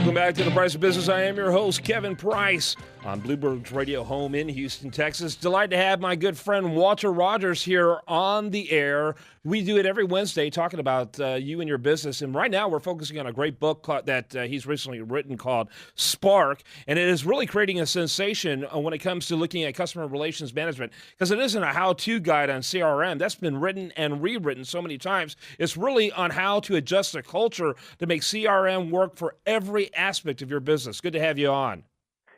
Welcome back to The Price of Business. I am your host, Kevin Price, on Bluebirds Radio Home in Houston, Texas. Delighted to have my good friend Walter Rogers here on the air. We do it every Wednesday talking about you and your business. And right now we're focusing on a great book that he's recently written called Spark. And it is really creating a sensation when it comes to looking at customer relations management, because it isn't a how-to guide on CRM. That's been written and rewritten so many times. It's really on how to adjust the culture to make CRM work for every aspect of your business. Good to have you on.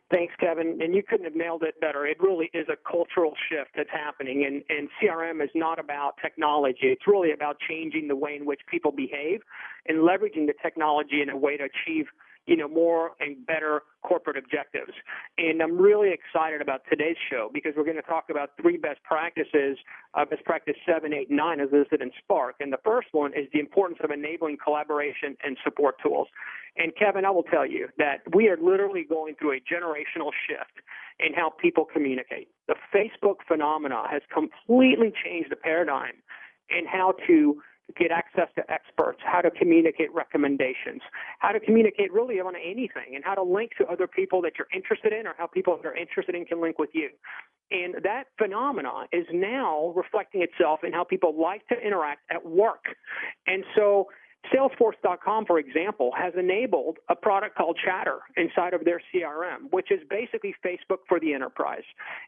Thanks, Kevin. And you couldn't have nailed it better. It really is a cultural shift that's happening. And CRM is not about technology. It's really about changing the way in which people behave and leveraging the technology in a way to achieve more and better corporate objectives. And I'm really excited about today's show because we're going to talk about three best practices, best practice 7, 8, 9 as listed in Spark. And the first one is the importance of enabling collaboration and support tools. And Kevin, I will tell you that we are literally going through a generational shift in how people communicate. The Facebook phenomena has completely changed the paradigm in how to get access to experts, how to communicate recommendations, how to communicate really on anything, and how to link to other people that you're interested in or how people that are interested in can link with you. And that phenomena is now reflecting itself in how people like to interact at work. And so Salesforce.com, for example, has enabled a product called Chatter inside of their CRM, which is basically Facebook for the enterprise.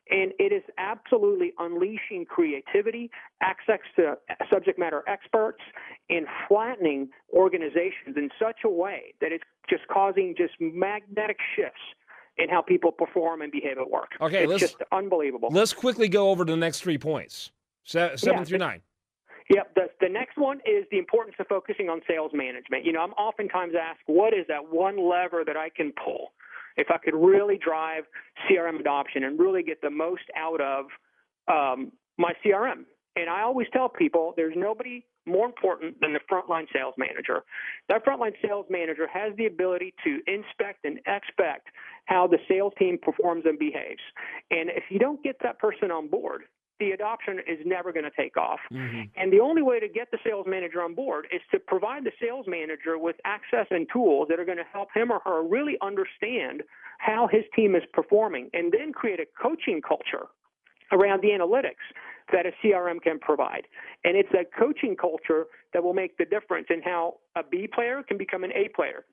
And it is absolutely unleashing creativity, access to subject matter experts, and flattening organizations in such a way that it's just causing just magnetic shifts in how people perform and behave at work. Okay, it's just unbelievable. Let's quickly go over the next 3 points, 7 through 9. Yep. The next one is the importance of focusing on sales management. I'm oftentimes asked, what is that one lever that I can pull if I could really drive CRM adoption and really get the most out of my CRM? And I always tell people there's nobody more important than the frontline sales manager. That frontline sales manager has the ability to inspect and expect how the sales team performs and behaves. And if you don't get that person on board, the adoption is never going to take off. Mm-hmm. And the only way to get the sales manager on board is to provide the sales manager with access and tools that are going to help him or her really understand how his team is performing, and then create a coaching culture around the analytics that a CRM can provide. And it's that coaching culture that will make the difference in how a B player can become an A player.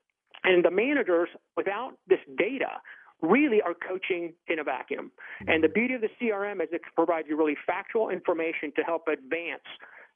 And the managers, without this data, really are coaching in a vacuum. And the beauty of the CRM is it provides you really factual information to help advance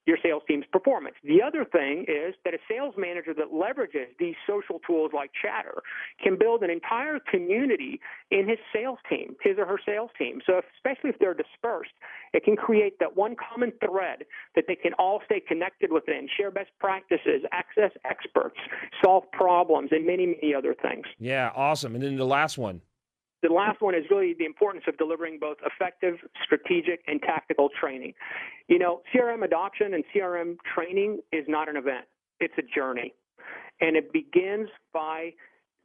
your sales team's performance. The other thing is that a sales manager that leverages these social tools like Chatter can build an entire community in his sales team, his or her sales team. So especially if they're dispersed, it can create that one common thread that they can all stay connected within, share best practices, access experts, solve problems, and many, many other things. Yeah, awesome. And then the last one. The last one is really the importance of delivering both effective, strategic, and tactical training. CRM adoption and CRM training is not an event. It's a journey. And it begins by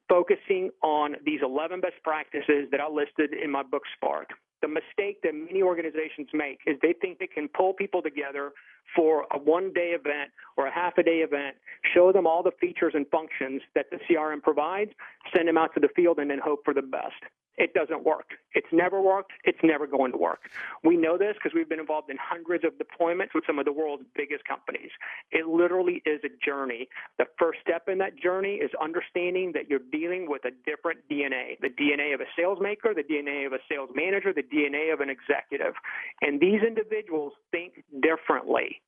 focusing on these 11 best practices that I listed in my book, Spark. The mistake that many organizations make is they think they can pull people together for a one-day event or a half-a-day event, show them all the features and functions that the CRM provides, send them out to the field, and then hope for the best. It doesn't work. It's never worked. It's never going to work. We know this because we've been involved in hundreds of deployments with some of the world's biggest companies. It literally is a journey. The first step in that journey is understanding that you're dealing with a different DNA, the DNA of a sales maker, the DNA of a sales manager, the DNA of an executive. And these individuals think differently.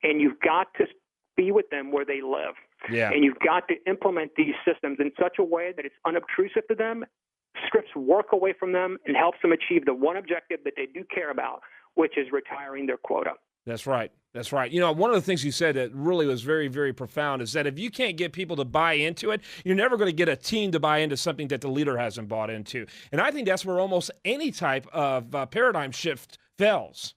And you've got to be with them where they live. Yeah. And you've got to implement these systems in such a way that it's unobtrusive to them, strips work away from them, and helps them achieve the one objective that they do care about, which is retiring their quota. That's right. That's right. One of the things you said that really was very, very profound is that if you can't get people to buy into it, you're never going to get a team to buy into something that the leader hasn't bought into. And I think that's where almost any type of paradigm shift fails.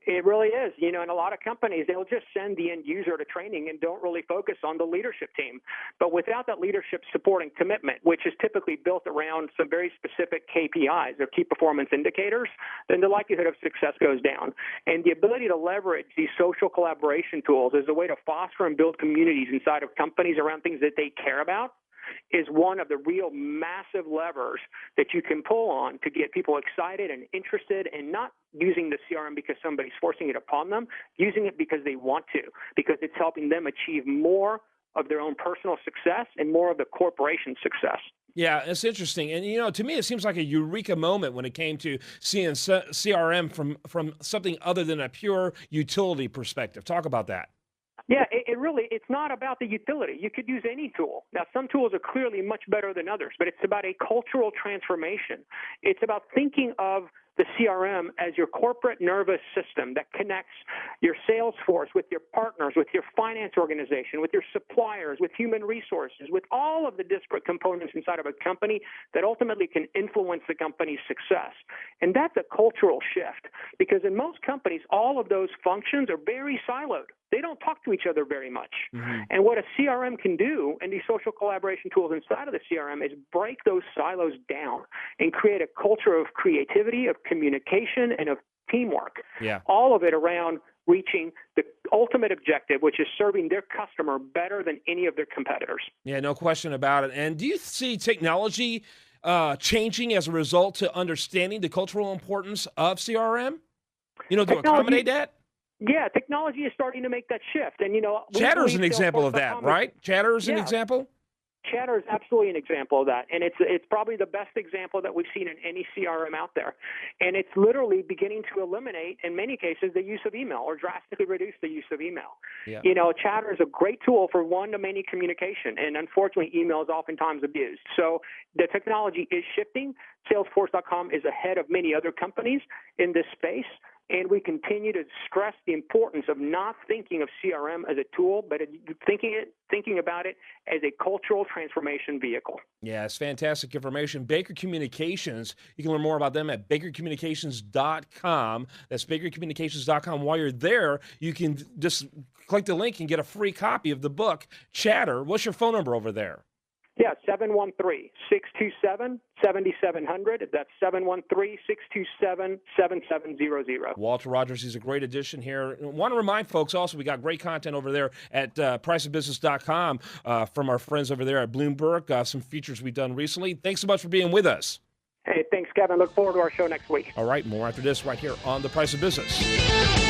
It really is, and a lot of companies, they'll just send the end user to training and don't really focus on the leadership team. But without that leadership supporting commitment, which is typically built around some very specific KPIs or key performance indicators, then the likelihood of success goes down. And the ability to leverage these social collaboration tools as a way to foster and build communities inside of companies around things that they care about is one of the real massive levers that you can pull on to get people excited and interested, and not using the CRM because somebody's forcing it upon them, using it because they want to, because it's helping them achieve more of their own personal success and more of the corporation's success. Yeah, it's interesting. And, to me, it seems like a eureka moment when it came to seeing CRM from something other than a pure utility perspective. Talk about that. Yeah, it's not about the utility. You could use any tool. Now, some tools are clearly much better than others, but it's about a cultural transformation. It's about thinking of the CRM as your corporate nervous system that connects your sales force with your partners, with your finance organization, with your suppliers, with human resources, with all of the disparate components inside of a company that ultimately can influence the company's success. And that's a cultural shift, because in most companies, all of those functions are very siloed. They don't talk to each other very much. Mm-hmm. And what a CRM can do, and these social collaboration tools inside of the CRM, is break those silos down and create a culture of creativity, of communication, and of teamwork. Yeah. All of it around reaching the ultimate objective, which is serving their customer better than any of their competitors. Yeah, no question about it. And do you see technology changing as a result to understanding the cultural importance of CRM? To accommodate that? Yeah, technology is starting to make that shift. And, Chatter is an example of that, right? Chatter is an example? Chatter is absolutely an example of that. And it's probably the best example that we've seen in any CRM out there. And it's literally beginning to eliminate, in many cases, the use of email, or drastically reduce the use of email. Yeah. Chatter is a great tool for one-to-many communication. And unfortunately, email is oftentimes abused. So the technology is shifting. Salesforce.com is ahead of many other companies in this space. And we continue to stress the importance of not thinking of CRM as a tool, but thinking about it as a cultural transformation vehicle. Yeah, it's fantastic information. Baker Communications, you can learn more about them at bakercommunications.com. That's bakercommunications.com. While you're there, you can just click the link and get a free copy of the book, Chatter. What's your phone number over there? Yeah, 713-627-7700. That's 713-627-7700. Walter Rogers, he's a great addition here. I want to remind folks also, we got great content over there at priceofbusiness.com from our friends over there at Bloomberg, some features we've done recently. Thanks so much for being with us. Hey, thanks, Kevin. Look forward to our show next week. All right, more after this right here on The Price of Business.